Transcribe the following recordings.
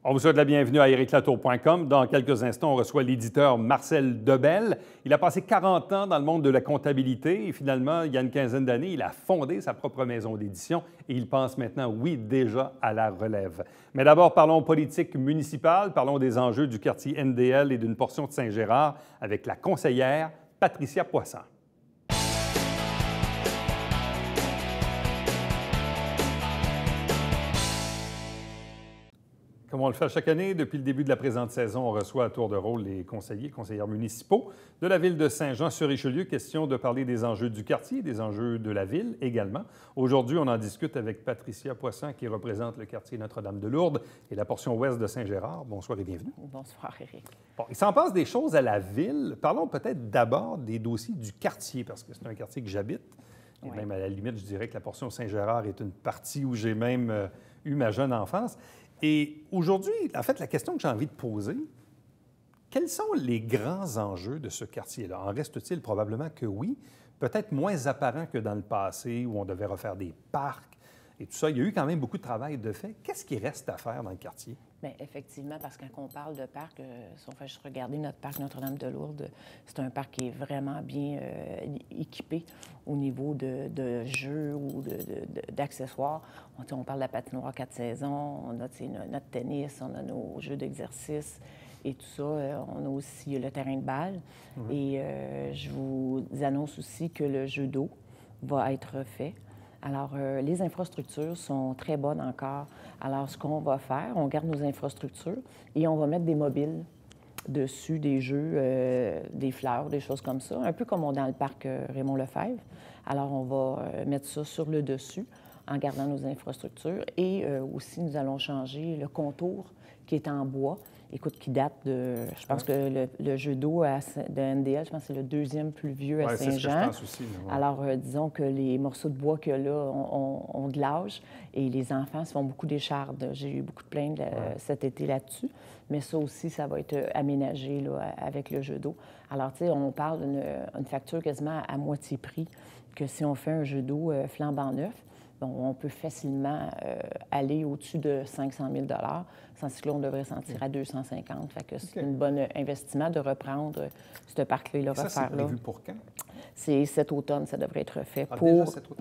On vous souhaite la bienvenue à ericlatour.com. Dans quelques instants, on reçoit l'éditeur Marcel Debelle. Il a passé 40 ans dans le monde de la comptabilité et finalement, il y a une quinzaine d'années, il a fondé sa propre maison d'édition et il pense maintenant, oui, déjà à la relève. Mais d'abord, parlons politique municipale, parlons des enjeux du quartier NDL et d'une portion de Saint-Gérard avec la conseillère Patricia Poisson. Comme on le fait chaque année, depuis le début de la présente saison, on reçoit à tour de rôle les conseillères municipaux de la ville de Saint-Jean-sur-Richelieu. Question de parler des enjeux du quartier, des enjeux de la ville également. Aujourd'hui, on en discute avec Patricia Poisson, qui représente le quartier Notre-Dame-de-Lourdes et la portion ouest de Saint-Gérard. Bonsoir et bienvenue. Bonsoir, Éric. Bon, il s'en passe des choses à la ville. Parlons peut-être d'abord des dossiers du quartier, parce que c'est un quartier que j'habite. Et même à la limite, je dirais que la portion Saint-Gérard est une partie où j'ai même eu ma jeune enfance. Et aujourd'hui, en fait, la question que j'ai envie de poser, quels sont les grands enjeux de ce quartier-là? En reste-t-il probablement que oui, peut-être moins apparent que dans le passé où on devait refaire des parcs et tout ça. Il y a eu quand même beaucoup de travail de fait. Qu'est-ce qui reste à faire dans le quartier? Bien, effectivement, parce que quand on parle de parc, si on fait juste regarder notre parc Notre-Dame-de-Lourdes, c'est un parc qui est vraiment bien équipé au niveau de jeux ou d'accessoires. On parle de la patinoire 4 saisons, on a notre tennis, on a nos jeux d'exercice et tout ça. On a aussi le terrain de balle. Et je vous annonce aussi que le jeu d'eau va être fait. Alors, les infrastructures sont très bonnes encore. Alors, ce qu'on va faire, on garde nos infrastructures et on va mettre des mobiles dessus, des jeux, des fleurs, des choses comme ça, un peu comme on est dans le parc Raymond-Lefebvre. Alors, on va mettre ça sur le dessus en gardant nos infrastructures et aussi, nous allons changer le contour qui est en bois. Écoute, qui date de... Je pense que le jeu d'eau de NDL, je pense que c'est le deuxième plus vieux à Saint-Jean. C'est ce que je pense aussi. Alors, disons que les morceaux de bois qu'il y a là ont de l'âge et les enfants se font beaucoup d'échardes. J'ai eu beaucoup de plaintes cet été là-dessus, mais ça aussi, ça va être aménagé là, avec le jeu d'eau. Alors, tu sais, on parle d'une facture quasiment à moitié prix que si on fait un jeu d'eau flambant neuf. On peut facilement aller au-dessus de 500 000 sans que là, on devrait s'en tirer à 250. Fait que c'est un bon investissement de reprendre ce parc-là et le refaire. Ça, c'est prévu pour quand? C'est cet automne, ça devrait être fait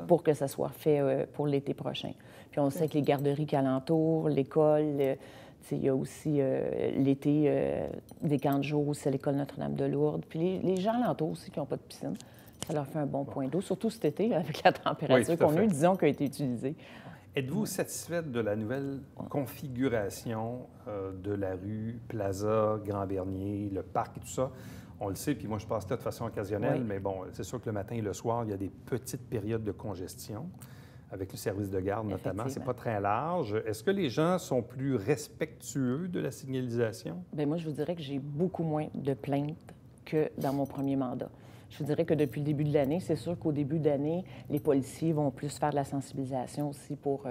pour que ça soit fait pour l'été prochain. Puis on sait que les garderies qui alentourent, l'école, il y a aussi l'été des camps de jour aussi à l'école Notre-Dame-de-Lourdes. Puis les gens alentours aussi qui n'ont pas de piscine. Ça leur fait un bon point d'eau, surtout cet été, avec la température qu'on a eu, disons, qui a été utilisée. Êtes-vous satisfaite de la nouvelle configuration de la rue Plaza, Grand-Bernier, le parc et tout ça? On le sait, puis moi, je passe là de façon occasionnelle, mais bon, c'est sûr que le matin et le soir, il y a des petites périodes de congestion, avec le service de garde notamment. C'est pas très large. Est-ce que les gens sont plus respectueux de la signalisation? Bien, moi, je vous dirais que j'ai beaucoup moins de plaintes que dans mon premier mandat. Je vous dirais que depuis le début de l'année, c'est sûr qu'au début d'année, les policiers vont plus faire de la sensibilisation aussi pour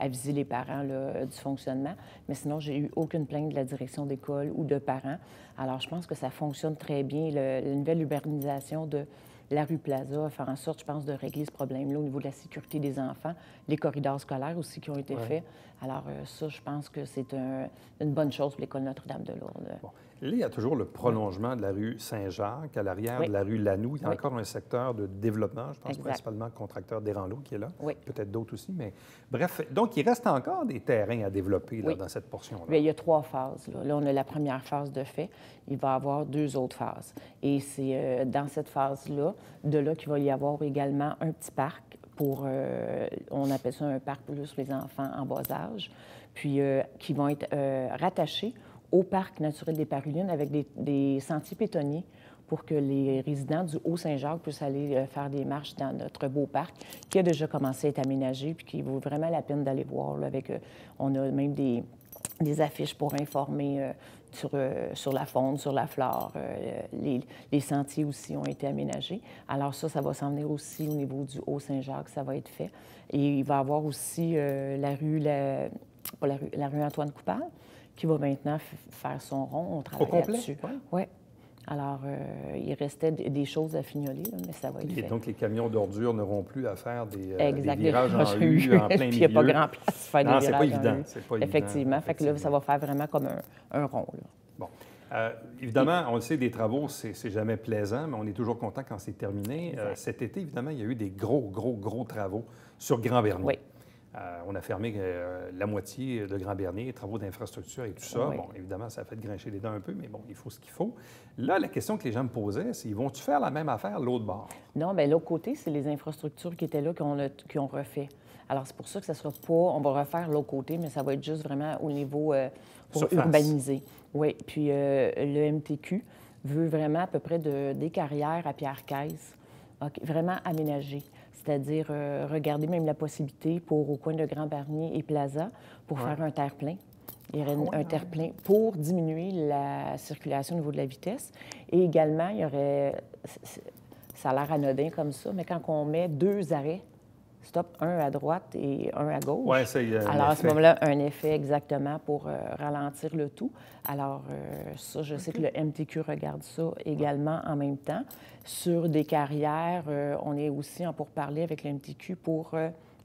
aviser les parents là, du fonctionnement. Mais sinon, j'ai eu aucune plainte de la direction d'école ou de parents. Alors, je pense que ça fonctionne très bien. La nouvelle urbanisation de la rue Plaza va faire en sorte, je pense, de régler ce problème-là au niveau de la sécurité des enfants. Les corridors scolaires aussi qui ont été faits. Alors, ça, je pense que c'est une bonne chose pour l'école Notre-Dame-de-Lourdes. Bon. Là, il y a toujours le prolongement de la rue Saint-Jacques, à l'arrière de la rue Lanoux. Il y a encore un secteur de développement, je pense principalement le contracteur Desranleau qui est là. Peut-être d'autres aussi, mais bref. Donc, il reste encore des terrains à développer là, dans cette portion-là. Bien, il y a 3 phases. Là, on a la première phase de fait. Il va y avoir 2 autres phases. Et c'est dans cette phase-là, de là qu'il va y avoir également un petit parc pour, on appelle ça un parc plus les enfants en bas âge, puis qui vont être rattachés au parc naturel des Parulines avec des sentiers piétonniers pour que les résidents du Haut-Saint-Jacques puissent aller faire des marches dans notre beau parc qui a déjà commencé à être aménagé puis qui vaut vraiment la peine d'aller voir. Là, on a même des affiches pour informer sur la faune, sur la flore. Les sentiers aussi ont été aménagés. Alors ça va s'en venir aussi au niveau du Haut-Saint-Jacques, ça va être fait. Et il va y avoir aussi la rue Antoine Coupal, qui va maintenant faire son rond. On travaille là-dessus. Oui. Alors, il restait des choses à fignoler, là, mais ça va être Et fait. donc, les camions d'ordures n'auront plus à faire des Exact, virages en U, en plein Puis il milieu. n'y a pas grand place pour faire Non, des c'est pas virages en évident. U. C'est pas évident. Effectivement. Fait que là, ça va faire vraiment comme un rond, là. Bon. Évidemment, on le sait, des travaux, c'est jamais plaisant, mais on est toujours content quand c'est terminé. Cet été, évidemment, il y a eu des gros travaux sur Grand-Bernier. Oui. On a fermé la moitié de Grand-Bernier, travaux d'infrastructure et tout ça. Oui. Bon, évidemment, ça a fait grincher les dents un peu, mais bon, il faut ce qu'il faut. Là, la question que les gens me posaient, c'est, ils vont-tu faire la même affaire l'autre bord? Non, bien, l'autre côté, c'est les infrastructures qui étaient là qui ont refait. Alors, c'est pour ça que ça ne sera pas... On va refaire l'autre côté, mais ça va être juste vraiment au niveau pour Surface. urbaniser. Oui. Puis le MTQ veut vraiment à peu près des carrières à Pierre-Caisse, vraiment aménagées. C'est-à-dire regarder même la possibilité au coin de Grand-Bernier et Plaza pour faire un terre-plein. Il y aurait un terre-plein pour diminuer la circulation au niveau de la vitesse. Et également, il y aurait... Ça a l'air anodin comme ça, mais quand on met 2 arrêts, stop, un à droite et un à gauche. Oui, ça, il y a alors, à ce moment-là, un effet exactement pour ralentir le tout. Alors, ça, je sais que le MTQ regarde ça également en même temps. Sur des carrières, on est aussi en pourparlers avec le MTQ pour,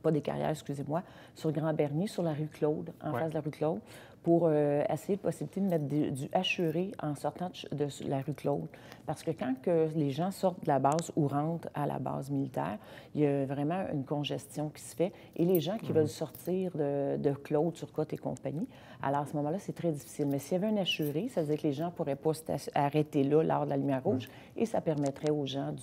pas des carrières, excusez-moi, sur Grand-Bernier, sur la rue Claude, en face de la rue Claude, pour essayer la possibilité de mettre du hachuré en sortant de la rue Claude. Parce que quand les gens sortent de la base ou rentrent à la base militaire, il y a vraiment une congestion qui se fait. Et les gens qui veulent sortir de Claude, Turcotte et compagnie, alors à ce moment-là, c'est très difficile. Mais s'il y avait un hachuré, ça veut dire que les gens ne pourraient pas s'arrêter là lors de la lumière rouge et ça permettrait aux gens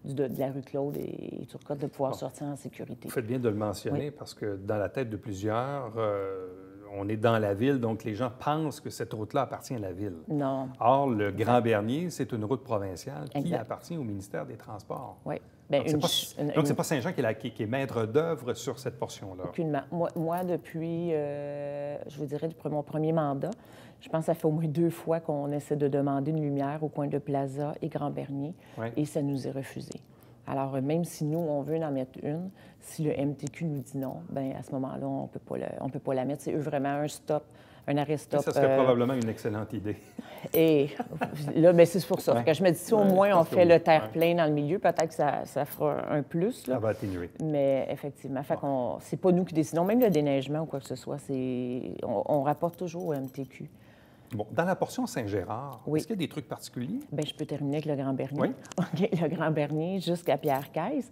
de la rue Claude et Turcotte de pouvoir sortir en sécurité. Vous faites bien de le mentionner parce que dans la tête de plusieurs, on est dans la ville, donc les gens pensent que cette route-là appartient à la ville. Non. Or, le Grand-Bernier, c'est une route provinciale qui Exact. appartient au ministère des Transports. Oui. Bien, donc, c'est pas Saint-Jean qui est maître d'œuvre sur cette portion-là. Aucunement. Moi, depuis, je vous dirais, depuis mon premier mandat, je pense que ça fait au moins 2 fois qu'on essaie de demander une lumière au coin de Plaza et Grand-Bernier, et ça nous est refusé. Alors, même si nous, on veut en mettre une, si le MTQ nous dit non, bien, à ce moment-là, on ne peut pas la mettre. C'est eux vraiment un arrêt-stop. Ça serait probablement une excellente idée. Et là, bien, c'est pour ça. Que je me dis, si au moins on fait le terre-plein dans le milieu, peut-être que ça fera un plus. Là. Ça va atténuer. Mais effectivement, c'est pas nous qui décidons. Même le déneigement ou quoi que ce soit, on rapporte toujours au MTQ. Bon, dans la portion Saint-Gérard, est-ce qu'il y a des trucs particuliers? Bien, je peux terminer avec le Grand-Bernier. Oui. OK, le Grand-Bernier jusqu'à Pierre-Caisse.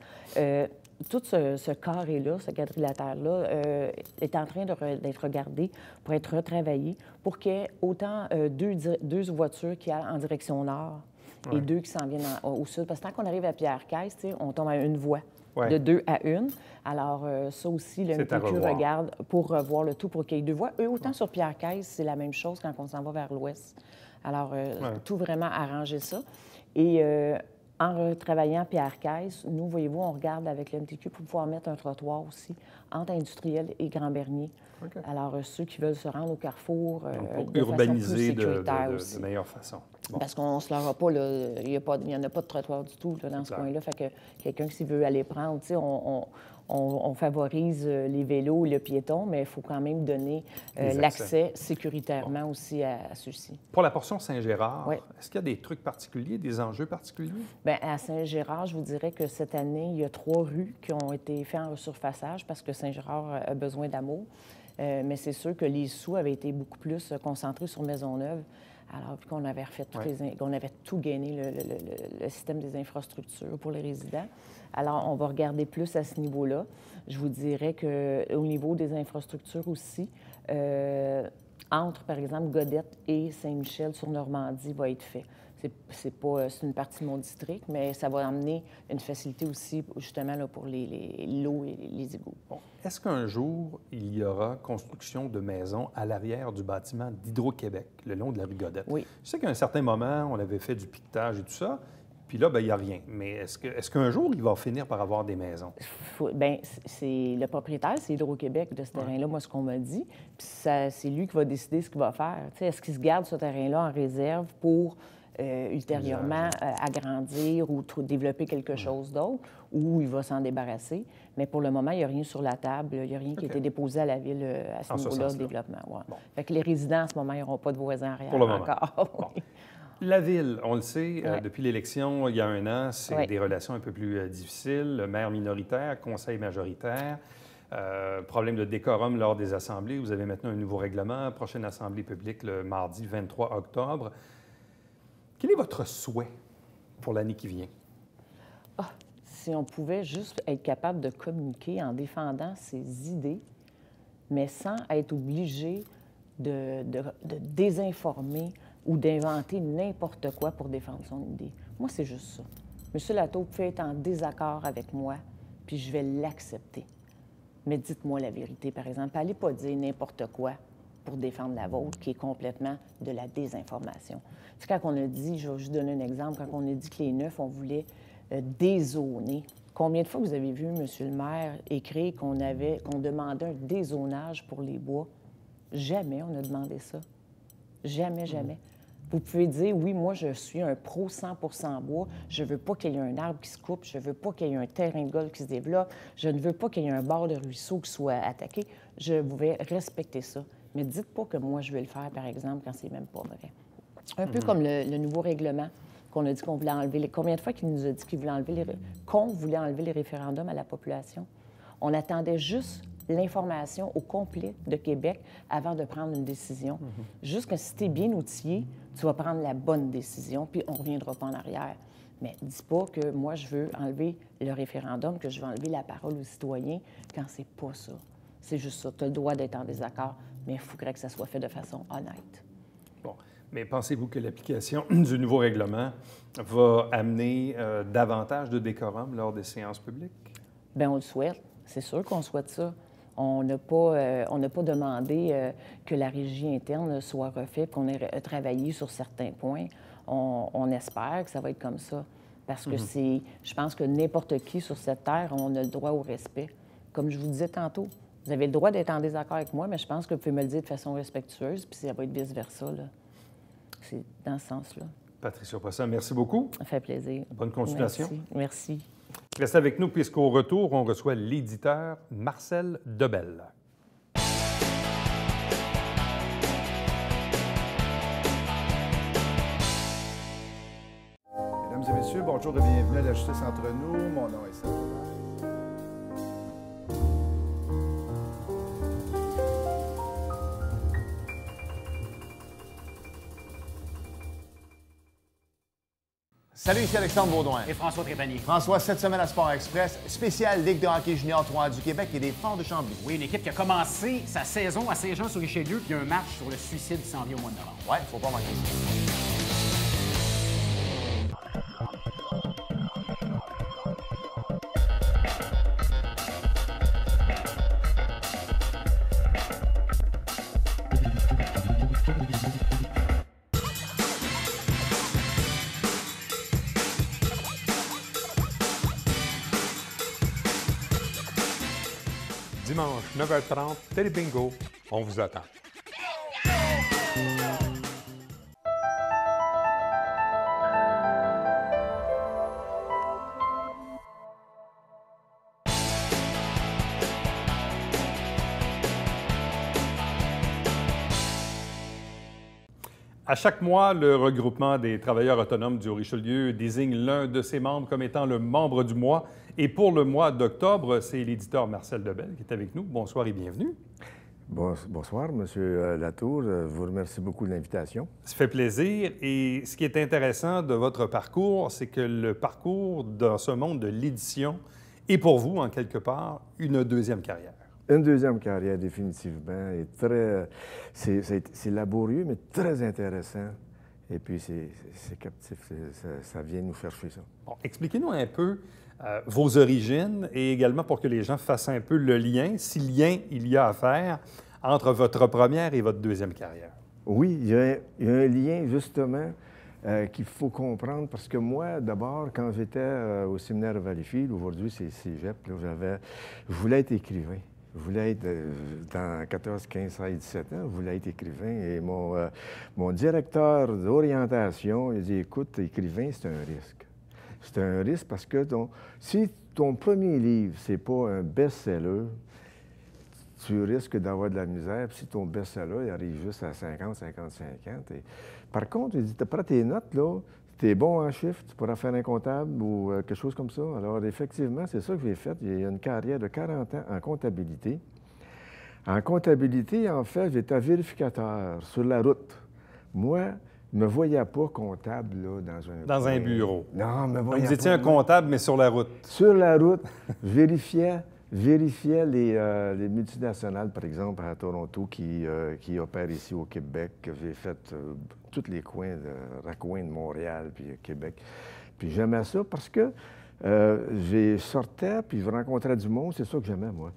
Tout ce carré-là, ce quadrilatère-là, est en train d'être regardé pour être retravaillé pour qu'il y ait autant deux voitures qui aillent en direction nord et 2 qui s'en viennent au sud. Parce que tant qu'on arrive à Pierre-Caisse, on tombe à une voie. De 2 à 1. Alors, ça aussi, le MTQ regarde pour revoir le tout pour qu'il y ait 2 voies. Eux, autant sur Pierre-Caisse, c'est la même chose quand on s'en va vers l'ouest. Alors, tout vraiment arranger ça. Et en retravaillant Pierre-Caisse, nous, voyez-vous, on regarde avec le MTQ pour pouvoir mettre un trottoir aussi entre Industriel et Grand-Bernier. Okay. Alors, ceux qui veulent se rendre au carrefour pour urbaniser de meilleure façon. Bon. Parce qu'on ne se l'aura pas, là, il n'y en a pas de trottoir du tout là, dans ce coin-là. Fait que quelqu'un qui veut aller prendre, on favorise les vélos et le piéton, mais il faut quand même donner l'accès sécuritairement aussi à ceux-ci. Pour la portion Saint-Gérard, est-ce qu'il y a des trucs particuliers, des enjeux particuliers? Bien, à Saint-Gérard, je vous dirais que cette année, il y a 3 rues qui ont été faites en resurfaçage parce que Saint-Gérard a besoin d'amour. Mais c'est sûr que les sous avaient été beaucoup plus concentrés sur Maisonneuve. Alors, vu qu'on avait refait qu'on avait tout gagné, le système des infrastructures pour les résidents. Alors, on va regarder plus à ce niveau-là. Je vous dirais qu'au niveau des infrastructures aussi, entre, par exemple, Godette et Saint-Michel sur Normandie va être fait. C'est une partie de mon district, mais ça va amener une facilité aussi, justement, là, pour l'eau et les égouts. Bon. Est-ce qu'un jour, il y aura construction de maisons à l'arrière du bâtiment d'Hydro-Québec, le long de la rue Godette? Oui. Je sais qu'à un certain moment, on avait fait du piquetage et tout ça, puis là, bien, il n'y a rien. Mais est-ce qu'un jour, il va finir par avoir des maisons? Bien, le propriétaire, c'est Hydro-Québec de ce terrain-là, moi, ce qu'on m'a dit. Puis c'est lui qui va décider ce qu'il va faire. Est-ce qu'il se garde ce terrain-là en réserve pour ultérieurement agrandir ou développer quelque chose d'autre, ou il va s'en débarrasser. Mais pour le moment, il n'y a rien sur la table. Il n'y a rien qui a été déposé à la Ville à ce niveau-là de développement. Ouais. Bon. Fait que les résidents, en ce moment, ils n'auront pas de voisins arrière pour le moment. encore. Bon. La Ville, on le sait, Ouais. depuis l'élection, il y a un an, c'est Ouais. des relations un peu plus difficiles. Le maire minoritaire, conseil majoritaire, problème de décorum lors des assemblées. Vous avez maintenant un nouveau règlement, prochaine assemblée publique le mardi 23 octobre. Quel est votre souhait pour l'année qui vient? Si on pouvait juste être capable de communiquer en défendant ses idées, mais sans être obligé de désinformer ou d'inventer n'importe quoi pour défendre son idée. Moi, c'est juste ça. M. Latour peut être en désaccord avec moi, puis je vais l'accepter. Mais dites-moi la vérité, par exemple. Allez pas dire n'importe quoi pour défendre la vôtre, qui est complètement de la désinformation. C'est quand on a dit, je vais juste donner un exemple, quand on a dit que les Neufs, on voulait dézoner. Combien de fois vous avez vu, M. le maire, écrire qu'on demandait un dézonage pour les bois? Jamais on a demandé ça. Jamais, jamais. Vous pouvez dire, oui, moi, je suis un pro 100 bois. Je ne veux pas qu'il y ait un arbre qui se coupe. Je ne veux pas qu'il y ait un terrain de golf qui se développe. Je ne veux pas qu'il y ait un bord de ruisseau qui soit attaqué. Je vais respecter ça. Mais dites pas que moi, je vais le faire, par exemple, quand c'est même pas vrai. Un peu comme le nouveau règlement qu'on a dit qu'on voulait enlever. Combien de fois qu'il nous a dit qu'il voulait qu'on voulait enlever les référendums à la population? On attendait juste l'information au complet de Québec avant de prendre une décision. Juste que si tu es bien outillé, tu vas prendre la bonne décision, puis on ne reviendra pas en arrière. Mais dis pas que moi, je veux enlever le référendum, que je veux enlever la parole aux citoyens, quand c'est pas ça. C'est juste ça. Tu as le droit d'être en désaccord, mais il faudrait que ça soit fait de façon honnête. Bon. Mais pensez-vous que l'application du nouveau règlement va amener davantage de décorum lors des séances publiques? Bien, on le souhaite. C'est sûr qu'on souhaite ça. On n'a pas demandé que la régie interne soit refaite, qu'on ait travaillé sur certains points. On espère que ça va être comme ça. Parce que je pense que n'importe qui sur cette terre, on a le droit au respect. Comme je vous disais tantôt, vous avez le droit d'être en désaccord avec moi, mais je pense que vous pouvez me le dire de façon respectueuse, puis ça va être vice-versa, là. C'est dans ce sens-là. Patricia Poisson, merci beaucoup. Ça fait plaisir. Bonne continuation. Merci. Restez avec nous puisqu'au retour, on reçoit l'éditeur Marcel Debelle. Mesdames et messieurs, bonjour et bienvenue à La Justice entre nous. Mon nom est Serge. Salut, ici Alexandre Baudouin. Et François Trépanier. François, cette semaine à Sport Express, spéciale Ligue de hockey junior 3 du Québec et des Forts de Chambly. Oui, une équipe qui a commencé sa saison à Saint-Jean-sur-Richelieu, puis un match sur le suicide qui s'en vient au mois de novembre. Ouais, faut pas manquer ça. Dimanche, 9h30, Télé Bingo, on vous attend. À chaque mois, le regroupement des travailleurs autonomes du Richelieu désigne l'un de ses membres comme étant le membre du mois. Et pour le mois d'octobre, c'est l'éditeur Marcel Debelle qui est avec nous. Bonsoir et bienvenue. Bonsoir, M. Latour. Je vous remercie beaucoup de l'invitation. Ça fait plaisir. Et ce qui est intéressant de votre parcours, c'est que le parcours dans ce monde de l'édition est pour vous, en quelque part, une deuxième carrière. Une deuxième carrière, définitivement. Et c'est laborieux, mais très intéressant. Et puis, c'est captif. Ça vient nous chercher, ça. Bon, expliquez-nous un peu vos origines et également pour que les gens fassent un peu le lien, si lien il y a à faire entre votre première et votre deuxième carrière. Oui, il y a un lien, justement, qu'il faut comprendre. Parce que moi, d'abord, quand j'étais au séminaire de Valleyfield, aujourd'hui, c'est Cégep, je voulais être écrivain. Je voulais être, dans 14, 15, 16, 17 ans, je voulais être écrivain. Et mon directeur d'orientation, il dit, écoute, écrivain, c'est un risque. C'est un risque parce que si ton premier livre, c'est pas un best-seller, tu risques d'avoir de la misère. Puis si ton best-seller, il arrive juste à 50, 55 ans. Par contre, il dit, tu prends tes notes, là, tu es bon en chiffres, tu pourras faire un comptable ou quelque chose comme ça. Alors, effectivement, c'est ça que j'ai fait. J'ai une carrière de 40 ans en comptabilité. En comptabilité, en fait, j'étais vérificateur sur la route. Moi, je ne me voyais pas comptable là, Dans un bureau. Non, me Donc, voyais vous étiez pas, un comptable, mais sur la route. sur la route, je vérifiais les multinationales, par exemple, à Toronto, qui opèrent ici au Québec. J'ai fait tous les coins de Montréal, puis Québec. Puis j'aimais ça parce que je sortais, puis je rencontrais du monde. C'est ça que j'aimais, moi.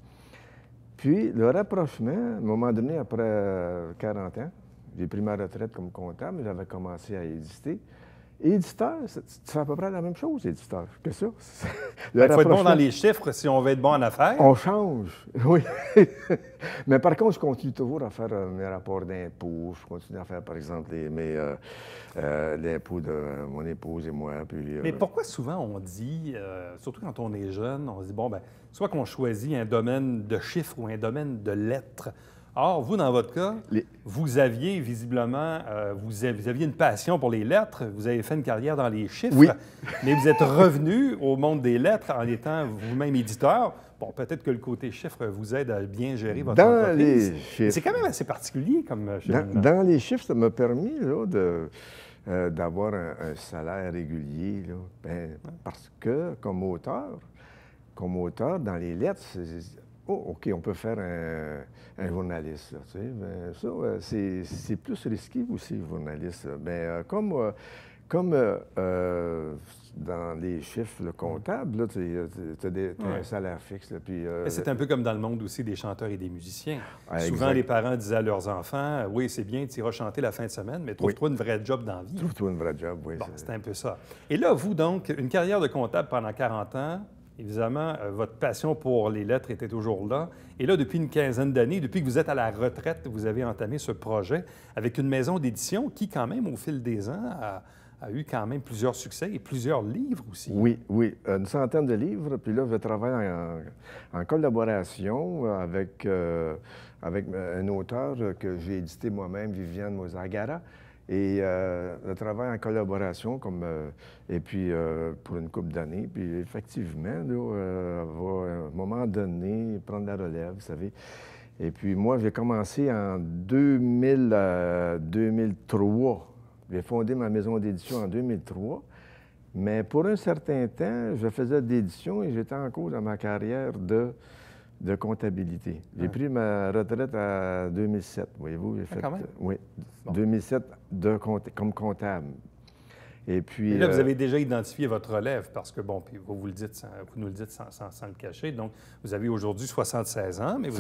Puis le rapprochement, à un moment donné, après 40 ans, j'ai pris ma retraite comme comptable, mais j'avais commencé à éditer. Éditeur, tu fais à peu près la même chose, éditeur, que ça. Il faut être bon dans les chiffres si on veut être bon en affaires. On change, oui. Mais par contre, je continue toujours à faire mes rapports d'impôts. Je continue à faire, par exemple, l'impôt de mon épouse et moi. Puis, Mais pourquoi souvent on dit, surtout quand on est jeune, on se dit, bon, bien, soit qu'on choisit un domaine de chiffres ou un domaine de lettres. Or, vous, dans votre cas, vous aviez visiblement, vous aviez une passion pour les lettres, vous avez fait une carrière dans les chiffres, oui. Mais vous êtes revenu au monde des lettres en étant vous-même éditeur. Bon, peut-être que le côté chiffres vous aide à bien gérer votre entreprise. C'est quand même assez particulier comme cheminement. Dans les chiffres, ça m'a permis là, d'avoir un salaire régulier. Là. Ben, parce que, comme auteur, dans les lettres, OK, on peut faire un journaliste. Là, tu sais, ben, ça, c'est plus risqué aussi, journaliste. Mais comme dans les chiffres comptables, tu as un salaire fixe. Là, puis, c'est un peu comme dans le monde aussi des chanteurs et des musiciens. Souvent, exact. les parents disaient à leurs enfants, oui, c'est bien, tu iras chanter la fin de semaine, mais trouve-toi une vraie job dans la vie. Trouve-toi une vraie job, oui. Bon, c'est un peu ça. Et là, vous, donc, une carrière de comptable pendant 40 ans, évidemment, votre passion pour les lettres était toujours là. Et là, depuis une quinzaine d'années, depuis que vous êtes à la retraite, vous avez entamé ce projet avec une maison d'édition qui, quand même, au fil des ans, a eu quand même plusieurs succès et plusieurs livres aussi. Oui, une centaine de livres. Puis là, je travaille en collaboration avec un auteur que j'ai édité moi-même, Viviane Mozagara. Et je travaille en collaboration et puis pour une couple d'années. Puis effectivement, là, elle va à un moment donné prendre la relève, vous savez. Et puis moi, j'ai commencé en 2003. J'ai fondé ma maison d'édition en 2003. Mais pour un certain temps, je faisais de l'édition et j'étais en cours dans ma carrière de comptabilité. J'ai pris ma retraite en 2007, voyez-vous. J'ai fait, quand même. Oui, bon. 2007 comme comptable. Et puis... Et là, vous avez déjà identifié votre relève parce que, bon, puis vous nous le dites sans le cacher. Donc, vous avez aujourd'hui 76 ans, mais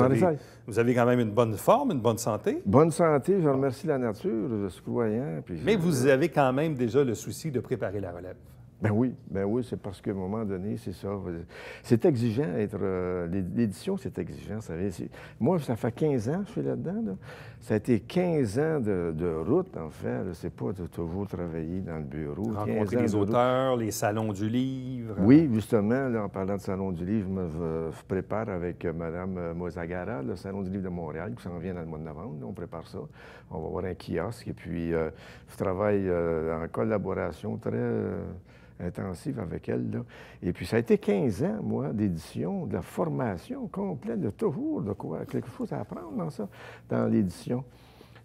vous avez quand même une bonne forme, une bonne santé. Bonne santé, je remercie la nature, je suis croyant. Mais vous avez quand même déjà le souci de préparer la relève. Ben oui, c'est parce qu'à un moment donné, c'est ça. C'est exigeant l'édition, c'est exigeant, vous savez. Moi, ça fait 15 ans que je suis là-dedans. Là. Ça a été 15 ans de route, en fait. C'est pas de toujours travailler dans le bureau. Rencontrer les auteurs, les salons du livre. Oui, justement, là, en parlant de salon du livre, je prépare avec Mme Mozagara le salon du livre de Montréal qui s'en vient dans le mois de novembre. Là, on prépare ça. On va avoir un kiosque. Et puis, je travaille en collaboration très... intensive avec elle. Là. Et puis, ça a été 15 ans, moi, d'édition, de la formation complète, de toujours, de quoi, quelque chose à apprendre dans ça, dans l'édition.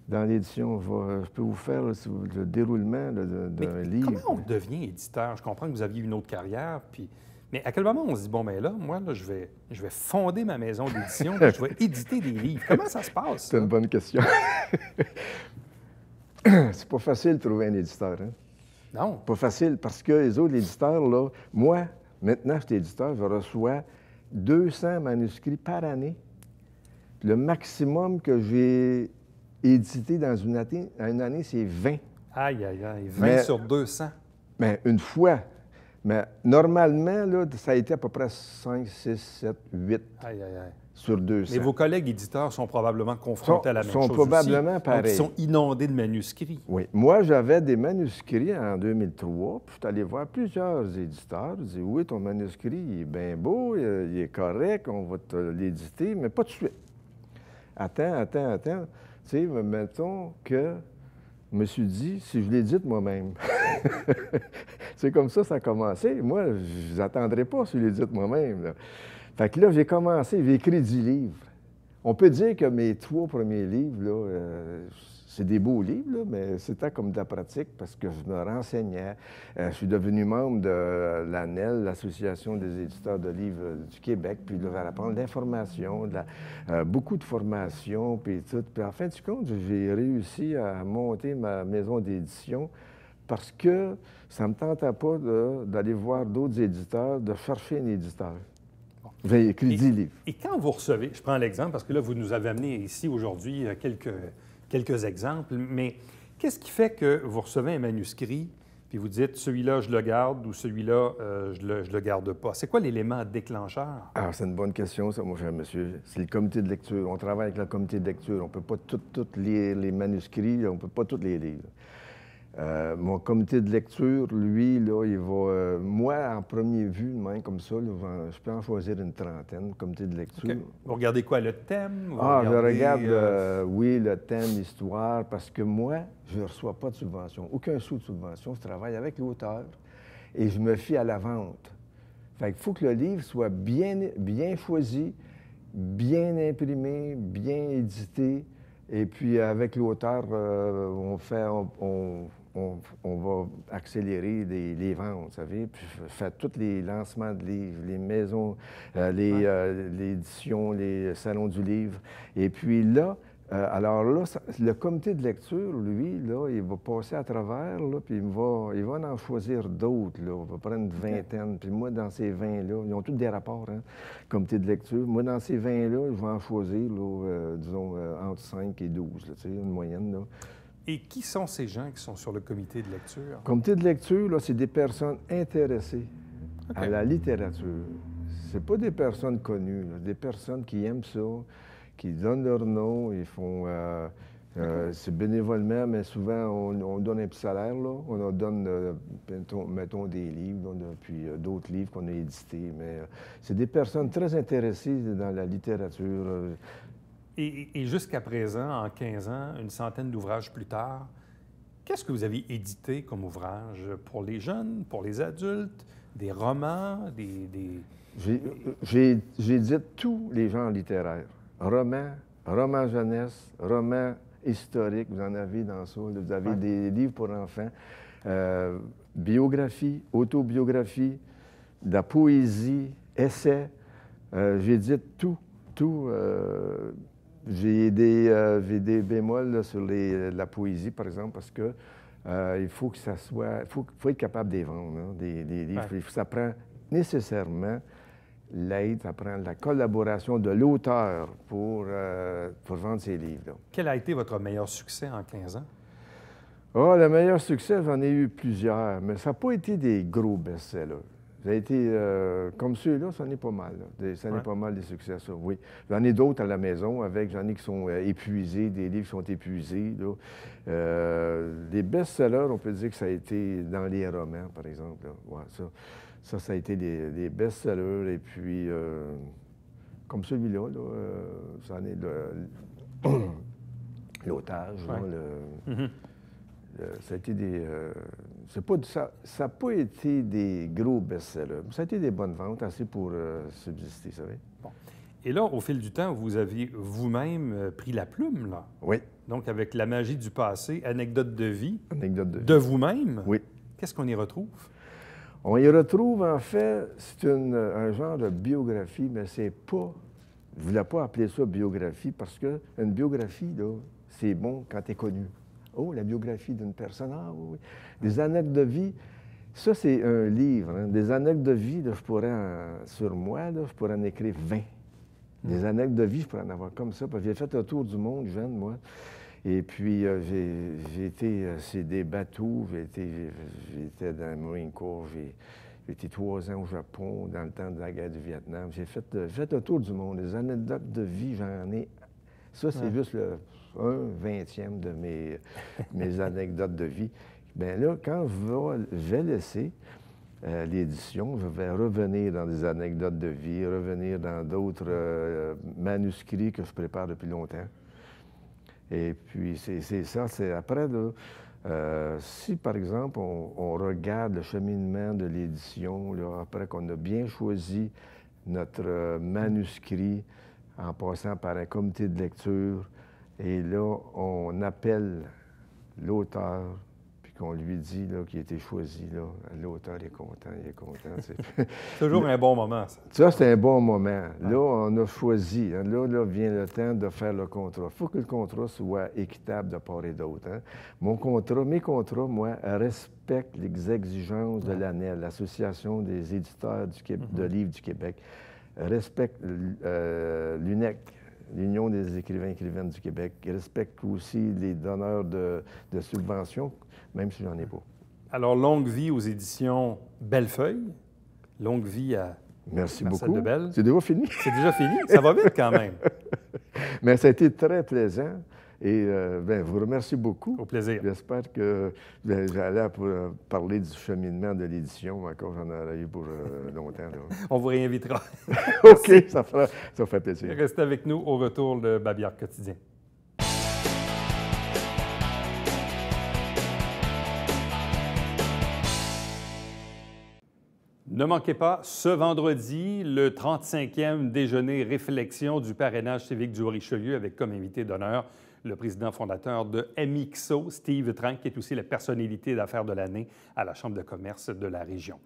Dans l'édition, je peux vous faire le déroulement d'un livre. Comment on devient éditeur? Je comprends que vous aviez une autre carrière, puis... Mais à quel moment on se dit, bon, bien là, moi, là, je vais fonder ma maison d'édition, je vais éditer des livres. Comment ça se passe? C'est une bonne question. C'est pas facile de trouver un éditeur, hein? Non. Pas facile, parce que les autres éditeurs, là, moi, maintenant, je suis éditeur, je reçois 200 manuscrits par année. Le maximum que j'ai édité dans une année, c'est 20. Aïe, 20 sur 200. Mais une fois. Mais normalement, là, ça a été à peu près 5, 6, 7, 8 sur 200. Mais vos collègues éditeurs sont probablement confrontés à la même chose. Sont probablement pareils. Donc, ils sont inondés de manuscrits. Oui. Moi, j'avais des manuscrits en 2003, puis je suis allé voir plusieurs éditeurs. Je dis, oui, ton manuscrit, il est bien beau, il est correct, on va te l'éditer, mais pas tout de suite. Attends. Tu sais, mettons que je me suis dit, si je l'ai dit moi-même. C'est comme ça a commencé. Moi, je n'attendrai pas si je l'ai dit moi-même, là. Fait que là, j'ai commencé, j'ai écrit 10 livres. On peut dire que mes 3 premiers livres, là, c'est des beaux livres, là, mais c'était comme de la pratique parce que je me renseignais. Je suis devenu membre de l'ANEL, l'Association des éditeurs de livres du Québec, puis là, j'allais l'information, beaucoup de formations, puis tout. Puis en fin de compte, j'ai réussi à monter ma maison d'édition parce que ça ne me tentait pas d'aller voir d'autres éditeurs, de chercher un éditeur. J'ai écrit 10 livres. Et quand vous recevez, je prends l'exemple parce que là, vous nous avez amené ici aujourd'hui quelques exemples, mais qu'est-ce qui fait que vous recevez un manuscrit puis vous dites celui-là, je le garde ou celui-là, je le garde pas? C'est quoi l'élément déclencheur? Alors, c'est une bonne question, ça, mon cher monsieur. C'est le comité de lecture. On travaille avec le comité de lecture. On ne peut pas tout lire les manuscrits, on ne peut pas tous les lire. Mon comité de lecture, lui, là, il va... moi, en premier vue, même comme ça, là, je peux en choisir une trentaine, comité de lecture. Okay. Vous regardez quoi, le thème? Je regarde, oui, le thème, l'histoire, parce que moi, je ne reçois pas de subvention. Aucun sou de subvention. Je travaille avec l'auteur et je me fie à la vente. Fait qu'il faut que le livre soit bien choisi, bien imprimé, bien édité. Et puis, avec l'auteur, on va accélérer les ventes, vous savez, puis faire tous les lancements de livres, les maisons, l'édition, les salons du livre. Et puis là, alors là, le comité de lecture, lui, là, il va passer à travers, là, puis il va en choisir d'autres, là. On va prendre une vingtaine. Puis moi, dans ces 20-là, ils ont tous des rapports, hein, comité de lecture. Moi, dans ces 20-là, je vais en choisir, là, disons, entre 5 et 12, là, tu sais, une moyenne, là. Et qui sont ces gens qui sont sur le comité de lecture? Le comité de lecture, là, c'est des personnes intéressées à la littérature. C'est pas des personnes connues, là, des personnes qui aiment ça, qui donnent leur nom, ils font... c'est bénévolement, mais souvent, on donne un petit salaire, là. On leur donne, mettons, des livres, puis d'autres livres qu'on a édités. Mais c'est des personnes très intéressées dans la littérature. Et jusqu'à présent, en 15 ans, une centaine d'ouvrages plus tard, qu'est-ce que vous avez édité comme ouvrage pour les jeunes, pour les adultes, des romans, J'édite tous les genres littéraires. Romans jeunesse, romans historiques, vous en avez dans ça. Vous avez des livres pour enfants, biographie, autobiographie, de la poésie, essais. J'édite tout. J'ai des bémols là, sur la poésie, par exemple, parce que il faut que ça soit... Il faut être capable de les vendre, hein, des livres. Ouais. Ça prend nécessairement l'aide, ça prend la collaboration de l'auteur pour vendre ses livres. Là. Quel a été votre meilleur succès en 15 ans? Le meilleur succès, j'en ai eu plusieurs, mais ça n'a pas été des gros best-sellers. Ça a été, comme ceux-là, ça en est pas mal. Ça en est pas mal des succès, ça, oui. J'en ai d'autres à la maison, j'en ai qui sont épuisés, des livres qui sont épuisés. Les best-sellers, on peut dire que ça a été dans les romans, par exemple. Là. Ouais, ça a été des best-sellers. Et puis, comme celui-là, ça en est l'otage, ça a été des... ça n'a pas été des gros best-sellers. Ça a été des bonnes ventes, assez pour subsister, vous savez. Bon. Et là, au fil du temps, vous aviez vous-même pris la plume, là. Oui. Donc, avec La magie du passé, anecdote de vie. Anecdote de vie. De vous-même. Oui. Qu'est-ce qu'on y retrouve? On y retrouve, en fait, c'est un genre de biographie, mais c'est pas... Je ne voulais pas appeler ça biographie, parce qu'une biographie, là, c'est bon quand tu es connu. Oh, la biographie d'une personne, ah oui. Des anecdotes de vie, ça, c'est un livre. Hein. Des anecdotes de vie, là, sur moi, là, je pourrais en écrire 20. Des anecdotes de vie, je pourrais en avoir comme ça, parce que j'ai fait un tour du monde jeune, moi. Et puis, j'ai été sur des bateaux, j'étais dans le Marine Corps, j'ai été 3 ans au Japon, dans le temps de la guerre du Vietnam. J'ai fait un tour du monde. Des anecdotes de vie, j'en ai... Ça, c'est juste un 20e de mes anecdotes de vie. Bien là, quand je vais laisser, l'édition. Je vais revenir dans des anecdotes de vie, revenir dans d'autres manuscrits que je prépare depuis longtemps. Et puis, c'est ça. C'est après, là, si, par exemple, on regarde le cheminement de l'édition, après qu'on a bien choisi notre manuscrit en passant par un comité de lecture, et là, on appelle l'auteur, puis qu'on lui dit qu'il a été choisi, l'auteur est content, il est content. C'est toujours un bon moment, ça. Ça, c'est un bon moment. Là, on a choisi. Là, vient le temps de faire le contrat. Il faut que le contrat soit équitable de part et d'autre. Hein? Mes contrats, moi, respectent les exigences de l'ANEL, l'Association des éditeurs de livres du Québec, respectent l'UNEC, l'Union des écrivains et écrivaines du Québec, respecte aussi les donneurs de subventions, même si j'en ai pas. Alors, longue vie aux éditions Bellefeuille, longue vie à Merci Marcel beaucoup. Lebel. C'est déjà fini? C'est déjà fini? Ça va vite quand même. Mais ça a été très plaisant. Et je vous remercie beaucoup. Au plaisir. J'espère que j'allais parler du cheminement de l'édition. Encore, j'en aurais eu pour longtemps. Là. On vous réinvitera. OK, ça fait plaisir. Restez avec nous au retour de Babillard Quotidien. Ne manquez pas, ce vendredi, le 35e déjeuner réflexion du parrainage civique du Haut-Richelieu avec comme invité d'honneur le président fondateur de MXO, Steve Trank, qui est aussi la personnalité d'affaires de l'année à la Chambre de commerce de la région.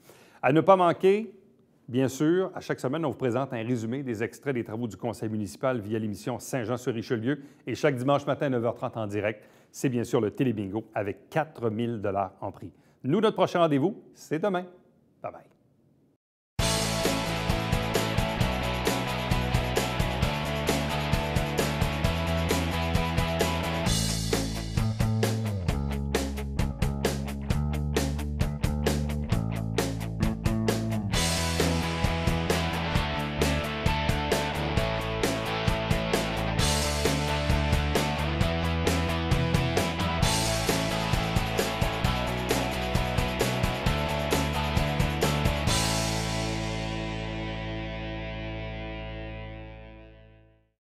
À ne pas manquer, bien sûr, à chaque semaine, on vous présente un résumé des extraits des travaux du conseil municipal via l'émission Saint-Jean-sur-Richelieu. Et chaque dimanche matin à 9h30 en direct, c'est bien sûr le Télébingo avec 4 000 $ en prix. Nous, notre prochain rendez-vous, c'est demain. Bye-bye.